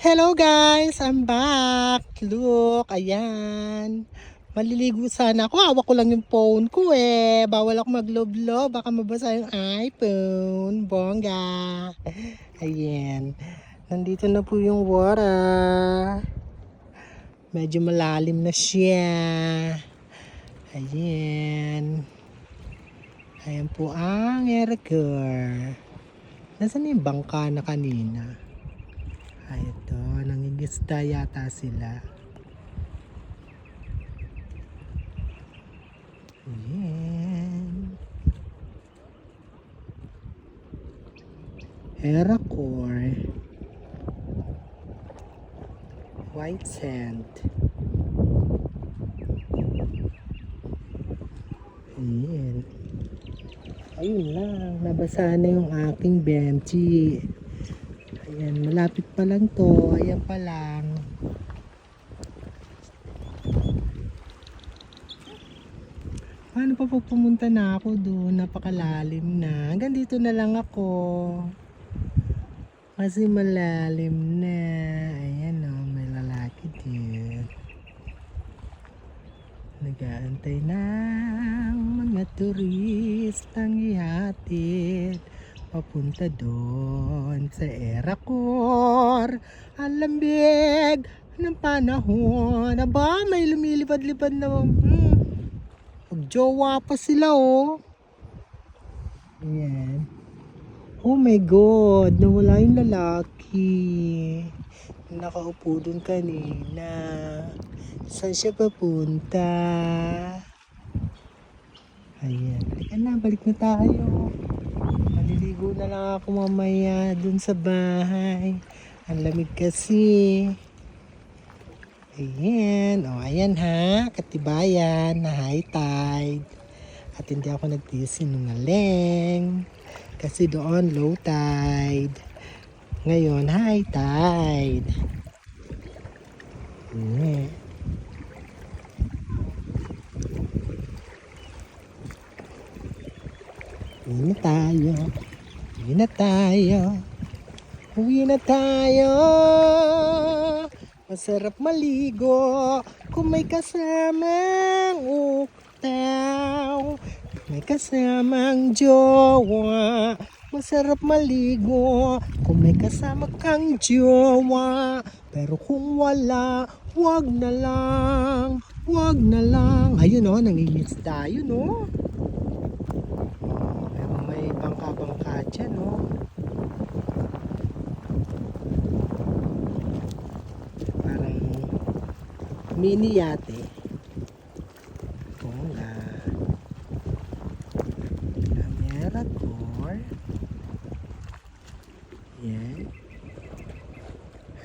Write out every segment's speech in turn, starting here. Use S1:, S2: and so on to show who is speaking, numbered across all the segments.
S1: Hello guys! I'm back! Look, ayan. Maliligo sana ako. Hawak ko lang yung phone ko eh. Bawal ako maglob-lob. Baka mabasa yung iPhone. Bongga. Ayan. Nandito na po yung water. Medyo malalim na siya. Ayan. Ayan po ang Ericker. Nasaan yung bangka na kanina? Ay, ito. Nangingisda yata sila. Ayan. Eracore. White sand. Ayan. Ayun lang. Nabasa na yung aking benchi. Ayan, malapit pa lang to. Ayan pa lang. Paano pa pag pumunta na ako doon? Napakalalim na. Hanggang dito na lang ako. Kasi malalim na. Ayan o, may lalaki din. Nag-aantay ng mga turistang ihatid papunta doon sa Eracore. Ang lambig ng panahon. Aba, may lumilipad-lipad na. Magjowa pa sila oh. Ayan. Oh my God, nawala yung lalaki. Nakaupo dun kanina. Saan siya papunta? Ayan. Halika na, balik na tayo. Maliligo na lang ako mamaya dun sa bahay. Ang lamig kasi. Ayan. O, ayan ha. Katibayan na high tide. At hindi ako nagtisinungaling. Kasi doon low tide. Ngayon high tide. Ayan. Uwi na tayo. Uwi na tayo. Uwi na tayo. Masarap maligo kung may kasamang uktaw. May kasamang jowa. Masarap maligo kung may kasama kang jowa. Pero kung wala, wag na lang. Wag na lang. Ayun o, nangingisda. Ayun o. May bangka-bangka dyan o. Parang mini yate. Bongga. Eracore. Yan.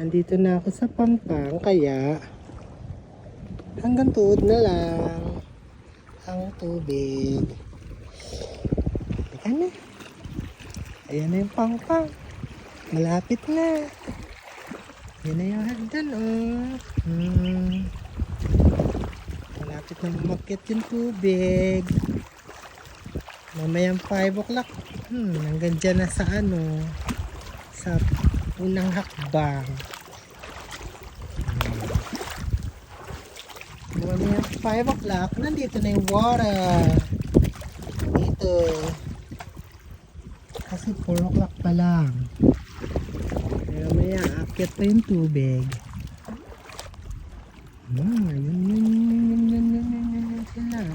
S1: Andito na ako sa Pampang kaya hanggang tuod na lang ang tubig. Halika na. Ayan na yung Pampang. Malapit na. Yan na yung hagdan oh. Malapit na umakyat yung tubig. Mamayang 5 o'clock. Hanggang dyan na sa ano. Sa unang hakbang. Mamayang 5 o'clock. Nandito na yung water. Dito. Kasi 4 o'clock pa lang. Mamaya, akyat pa yung tubig. Yun sila.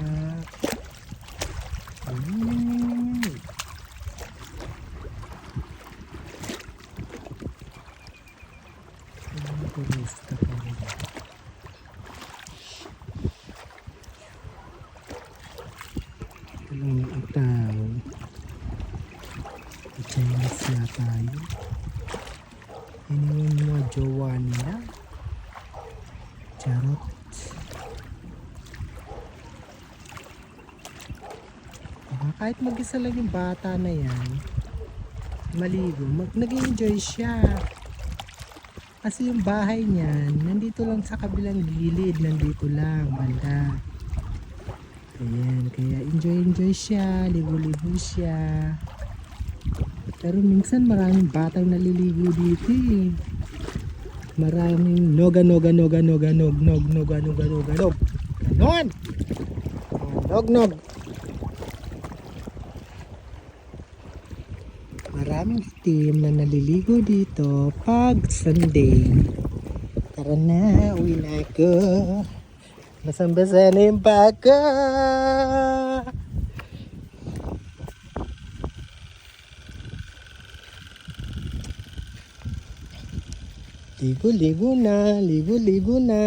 S1: Turista pa rin. Ito lang ang tao. Chinese na tayo. Yun yung mga jowa nila. Charot. Kahit mag-isa lang yung bata na yan, maligo, nag-enjoy siya. Kasi yung bahay niyan, nandito lang sa kabilang gilid, nandito lang, banda. Ayan, kaya enjoy siya, ligo-ligo siya. Pero minsan maraming batang naliligo dito eh. Maraming nog. Ganon. Nog. Maraming steam na naliligo dito pag Sunday. Tara na, uwi na ako. Basang-basa na yung baka. Ligo na.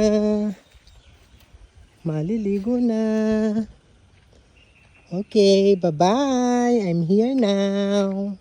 S1: Maliligo na. Okay, bye-bye. I'm here now.